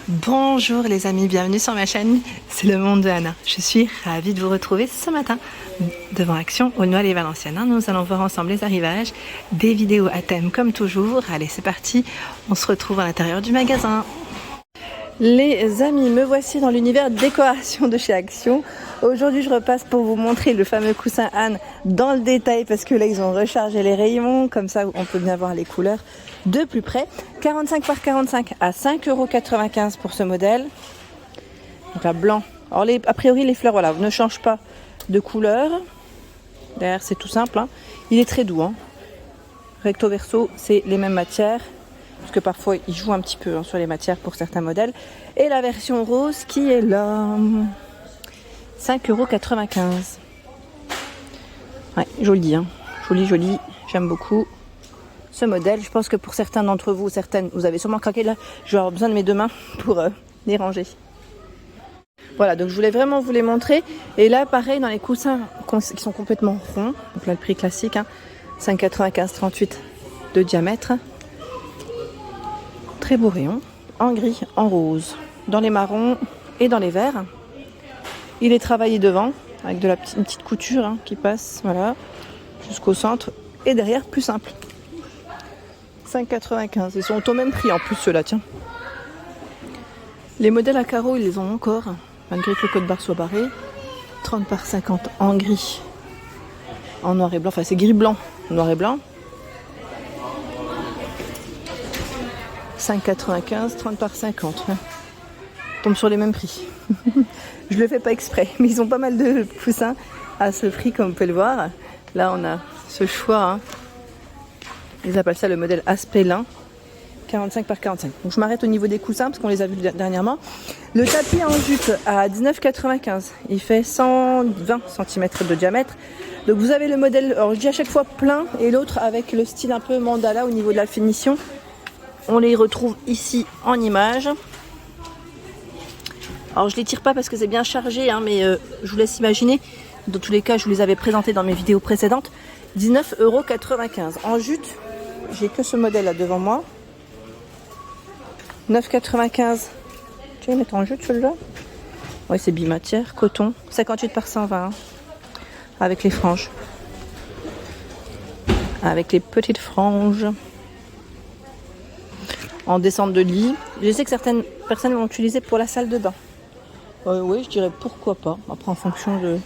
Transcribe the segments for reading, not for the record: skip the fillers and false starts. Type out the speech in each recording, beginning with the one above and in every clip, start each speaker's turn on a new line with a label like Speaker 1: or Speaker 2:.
Speaker 1: Bonjour les amis, bienvenue sur ma chaîne, c'est le monde de Anna. Je suis ravie de vous retrouver ce matin devant Action Aulnoy-les-Valenciennes. Nous allons voir ensemble les arrivages, des vidéos à thème comme toujours. Allez, c'est parti, on se retrouve à l'intérieur du magasin. Les amis, me voici dans l'univers décoration de chez Action. Aujourd'hui, je repasse pour vous montrer le fameux coussin Anne dans le détail parce que là, ils ont rechargé les rayons. Comme ça, on peut bien voir les couleurs de plus près. 45 par 45 à 5,95 € pour ce modèle. Donc là, blanc. Alors, a priori, les fleurs, voilà, ne changent pas de couleur. Derrière, c'est tout simple. Il est très doux. Recto verso, c'est les mêmes matières. Parce que parfois, ils jouent un petit peu sur les matières pour certains modèles. Et la version rose qui est là. 5,95 €. Ouais, joli, joli. J'aime beaucoup ce modèle. Je pense que pour certains d'entre vous, vous avez sûrement craqué là. Je vais avoir besoin de mes deux mains pour les ranger. Voilà, donc je voulais vraiment vous les montrer. Et là, pareil, dans les coussins qui sont complètement ronds. Donc là, le prix classique, 5,95 €, 38 de diamètre. Très beau rayon, en gris, en rose, dans les marrons et dans les verts. Il est travaillé devant avec une petite couture qui passe, voilà, jusqu'au centre et derrière plus simple. 5,95 €. Ils sont au même prix en plus ceux-là, tiens. Les modèles à carreaux, ils les ont encore, malgré que le code barre soit barré. 30 par 50 en gris, en noir et blanc, enfin c'est gris blanc, noir et blanc. 5,95 €, 30 par 50. Tombe sur les mêmes prix. Je le fais pas exprès, mais ils ont pas mal de coussins à ce prix, comme vous pouvez le voir. Là, on a ce choix. Ils appellent ça le modèle aspect lin. 45 par 45. Donc je m'arrête au niveau des coussins parce qu'on les a vus dernièrement. Le tapis en jute à 19,95 €. Il fait 120 cm de diamètre. Donc vous avez le modèle, alors je dis à chaque fois plein, et l'autre avec le style un peu mandala au niveau de la finition. On les retrouve ici en image. Alors je les tire pas parce que c'est bien chargé, mais je vous laisse imaginer. Dans tous les cas, je vous les avais présentés dans mes vidéos précédentes. 19,95 € en jute. J'ai que ce modèle là devant moi. 9,95 €. Tu vas mettre en jute celui-là? Oui, c'est bimatière, coton. 58 par 120 avec les franges. Avec les petites franges. En descente de lit. Je sais que certaines personnes vont l'utiliser pour la salle de bain. Oui, je dirais pourquoi pas. Après, en fonction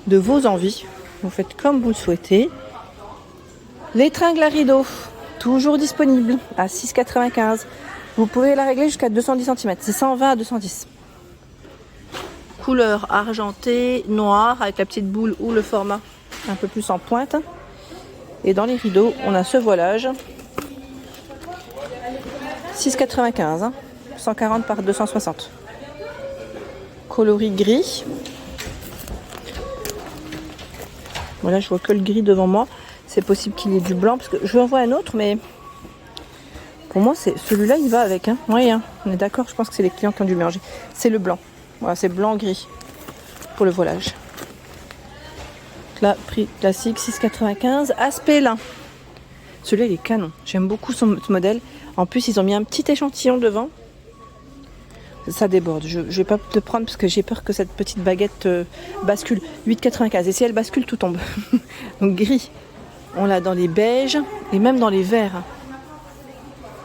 Speaker 1: de vos envies, vous faites comme vous le souhaitez. L'étringle à rideau, toujours disponible à 6,95 €. Vous pouvez la régler jusqu'à 210 cm. C'est 120 à 210. Couleur argentée, noire, avec la petite boule ou le format un peu plus en pointe. Et dans les rideaux, on a ce voilage. 6,95 €, 140 par 260. Coloris gris. Voilà, je vois que le gris devant moi. C'est possible qu'il y ait du blanc parce que je en vois un autre, mais pour moi, c'est celui-là, il va avec. Oui, on est d'accord. Je pense que c'est les clients qui ont dû mélanger. C'est le blanc. Voilà, c'est blanc-gris pour le voilage. Là, prix classique, 6,95 €. Aspect lin. Celui-là, il est canon. J'aime beaucoup ce modèle. En plus, ils ont mis un petit échantillon devant. Ça déborde. Je ne vais pas te prendre parce que j'ai peur que cette petite baguette bascule. 8,95 €. Et si elle bascule, tout tombe. Donc gris. On l'a dans les beiges et même dans les verts.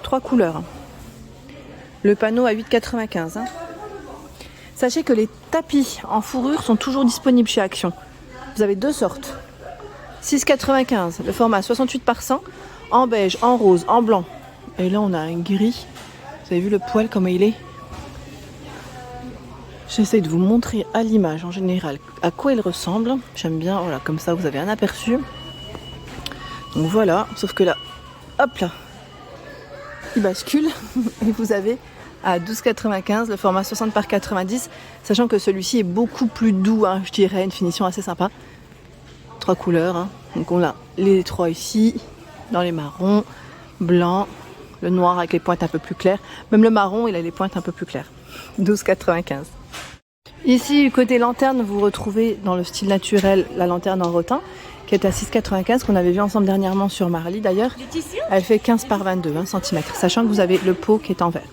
Speaker 1: 3 couleurs. Le panneau à 8,95 €. Sachez que les tapis en fourrure sont toujours disponibles chez Action. Vous avez deux sortes. 6,95 €. Le format 68 par 100. En beige, en rose, en blanc. Et là, on a un gris. Vous avez vu le poil, comment il est? J'essaie de vous montrer à l'image, en général, à quoi il ressemble. J'aime bien, voilà, comme ça, vous avez un aperçu. Donc voilà, sauf que là, hop là, il bascule. Et vous avez à 12,95 € le format 60 par 90. Sachant que celui-ci est beaucoup plus doux, je dirais, une finition assez sympa. 3 couleurs. Donc on a les 3 ici, dans les marrons, blancs. Le noir avec les pointes un peu plus claires. Même le marron, il a les pointes un peu plus claires. 12,95 €. Ici, côté lanterne, vous retrouvez dans le style naturel la lanterne en rotin, qui est à 6,95 €, qu'on avait vu ensemble dernièrement sur Marly d'ailleurs. Elle fait 15 par 22 cm, sachant que vous avez le pot qui est en verre.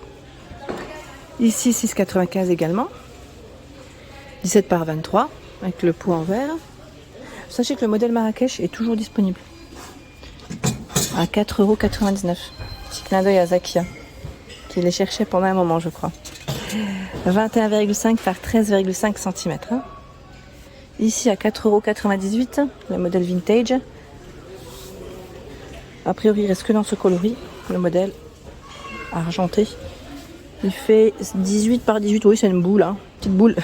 Speaker 1: Ici 6,95 également. 17 par 23 avec le pot en verre. Sachez que le modèle Marrakech est toujours disponible à 4,99 €. Petit clin d'œil à Zakia qui les cherchait pendant un moment, je crois. 21,5 par 13,5 cm. Ici à 4,98 €, le modèle vintage. A priori, il reste que dans ce coloris, le modèle argenté. Il fait 18 par 18, oui, c'est une boule, hein, petite boule.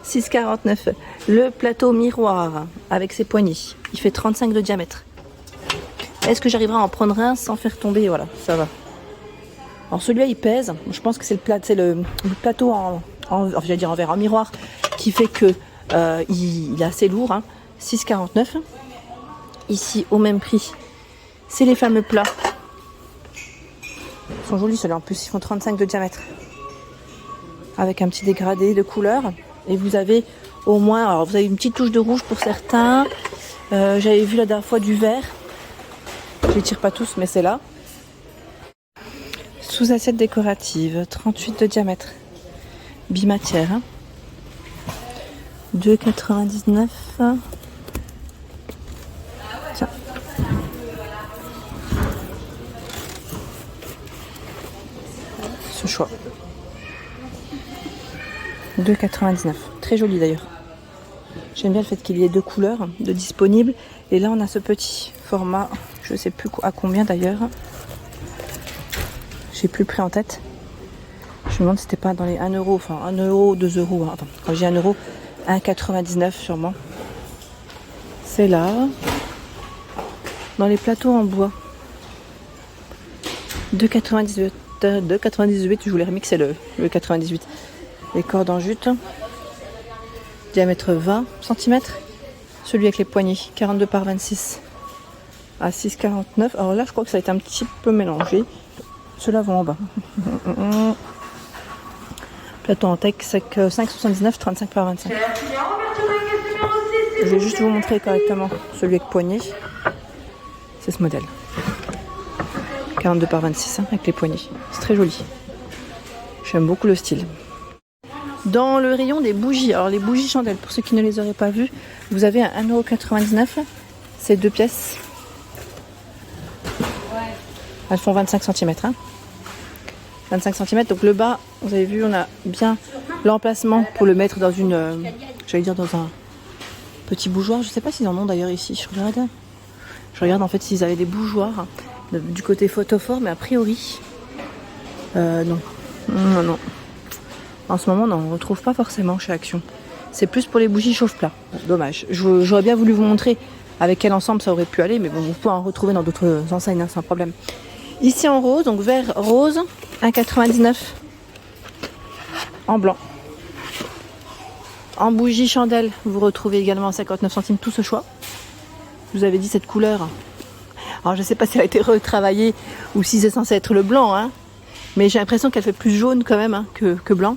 Speaker 1: 6,49 €. Le plateau miroir avec ses poignées, il fait 35 de diamètre. Est-ce que j'arriverai à en prendre un sans faire tomber? Voilà, ça va. Alors celui-là, il pèse. Je pense que c'est le plateau j'allais dire en verre, en miroir, qui fait que il est assez lourd. Hein. 6,49 €. Ici, au même prix, c'est les fameux plats. Ils sont jolis ceux-là. En plus, ils font 35 de diamètre. Avec un petit dégradé de couleur. Et vous avez au moins, alors vous avez une petite touche de rouge pour certains. J'avais vu la dernière fois du vert. Je les tire pas tous, mais c'est là. Sous assiette décorative, 38 de diamètre. Bimatière. Hein. 2,99 €. Tiens. Ce choix. 2,99 €. Très joli d'ailleurs. J'aime bien le fait qu'il y ait deux couleurs de disponibles. Et là, on a ce petit format. Je ne sais plus à combien d'ailleurs. J'ai plus le prix en tête. Je me demande si c'était pas dans les 1 €, enfin 1 €, 2 €. Attends, quand j'ai 1 €, 1,99 € sûrement. C'est là. Dans les plateaux en bois. 2,98 €. 2,98 €, je voulais remixer le 98. Les cordes en jute. Diamètre 20 cm. Celui avec les poignées, 42 par 26. À 6,49 €. Alors là, je crois que ça a été un petit peu mélangé. Ceux-là vont en bas. Plateau en teck, 5,79 €, 35 par 25. Je vais juste vous montrer correctement celui avec poignée. C'est ce modèle. 42 par 26 hein, avec les poignées. C'est très joli. J'aime beaucoup le style. Dans le rayon des bougies, alors les bougies chandelles, pour ceux qui ne les auraient pas vues, vous avez à 1,99 €. C'est 2 pièces. Elles font 25 cm. Hein. 25 cm. Donc le bas, vous avez vu, on a bien l'emplacement pour le mettre dans une, j'allais dire dans un petit bougeoir. Je ne sais pas s'ils en ont d'ailleurs ici. Je regarde en fait s'ils avaient des bougeoirs du côté photophore, mais a priori, non. Non. En ce moment, non, on ne retrouve pas forcément chez Action. C'est plus pour les bougies chauffe-plat. Bon, dommage. J'aurais bien voulu vous montrer avec quel ensemble ça aurait pu aller, mais bon, vous pouvez en retrouver dans d'autres enseignes, hein, sans problème. Ici en rose, donc vert rose, 1,99 € en blanc. En bougie chandelle, vous retrouvez également à 59 centimes tout ce choix. Je vous avais dit cette couleur. Alors je ne sais pas si elle a été retravaillée ou si c'est censé être le blanc, hein, mais j'ai l'impression qu'elle fait plus jaune quand même hein, que blanc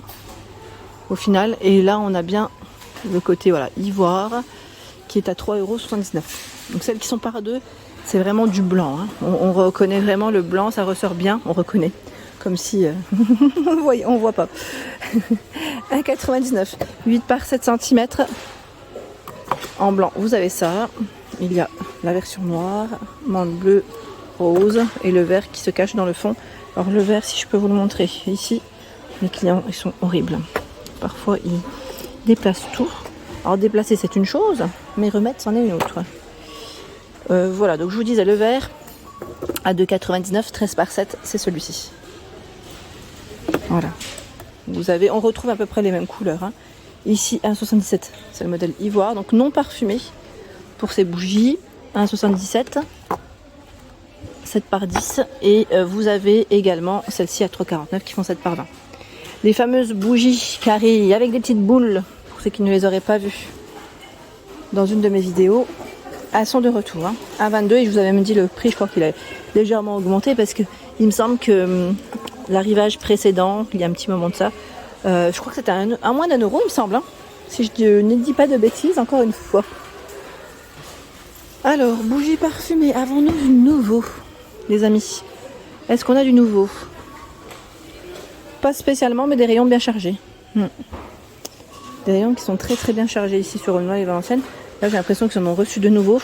Speaker 1: au final. Et là on a bien le côté voilà, ivoire qui est à 3,79 €. Donc celles qui sont par deux, c'est vraiment du blanc. Hein. On reconnaît vraiment le blanc, ça ressort bien, on reconnaît. Comme si on voit pas. 1,99 €, 8 par 7 cm. En blanc, vous avez ça. Il y a la version noire, mande bleue, rose et le vert qui se cache dans le fond. Alors le vert, si je peux vous le montrer, ici, les clients, ils sont horribles. Parfois, ils déplacent tout. Alors déplacer, c'est une chose, mais remettre, c'en est une autre. Voilà, donc je vous disais, le vert, à 2,99 €, 13 par 7, c'est celui-ci. Voilà. On retrouve à peu près les mêmes couleurs. Hein. Ici, 1,77 €, c'est le modèle ivoire, donc non parfumé pour ces bougies. 1,77 €, 7 par 10. Et vous avez également celle-ci à 3,49 € qui font 7 par 20. Les fameuses bougies carrées avec des petites boules, pour ceux qui ne les auraient pas vues dans une de mes vidéos, elles sont de retour. Hein, à 22 €, et je vous avais même dit le prix, je crois qu'il a légèrement augmenté parce que il me semble que l'arrivage précédent, il y a un petit moment de ça, je crois que c'était à moins d'1 €, il me semble. Hein, si je ne dis pas de bêtises, encore une fois. Alors, bougies parfumées, avons-nous du nouveau, les amis? Est-ce qu'on a du nouveau? pas spécialement, mais des rayons bien chargés. Des rayons qui sont très très bien chargés ici sur Aulnoy et Valenciennes. Là j'ai l'impression qu'ils en ont reçu de nouveau.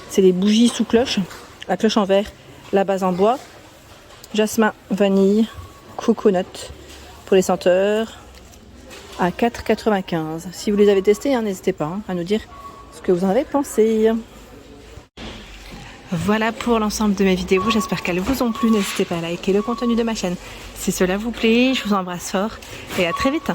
Speaker 1: C'est les bougies sous cloche. La cloche en verre, la base en bois. Jasmin, vanille, coconut pour les senteurs à 4,95. Si vous les avez testés, hein, n'hésitez pas à nous dire ce que vous en avez pensé. Voilà pour l'ensemble de mes vidéos, j'espère qu'elles vous ont plu. N'hésitez pas à liker le contenu de ma chaîne si cela vous plaît. Je vous embrasse fort et à très vite.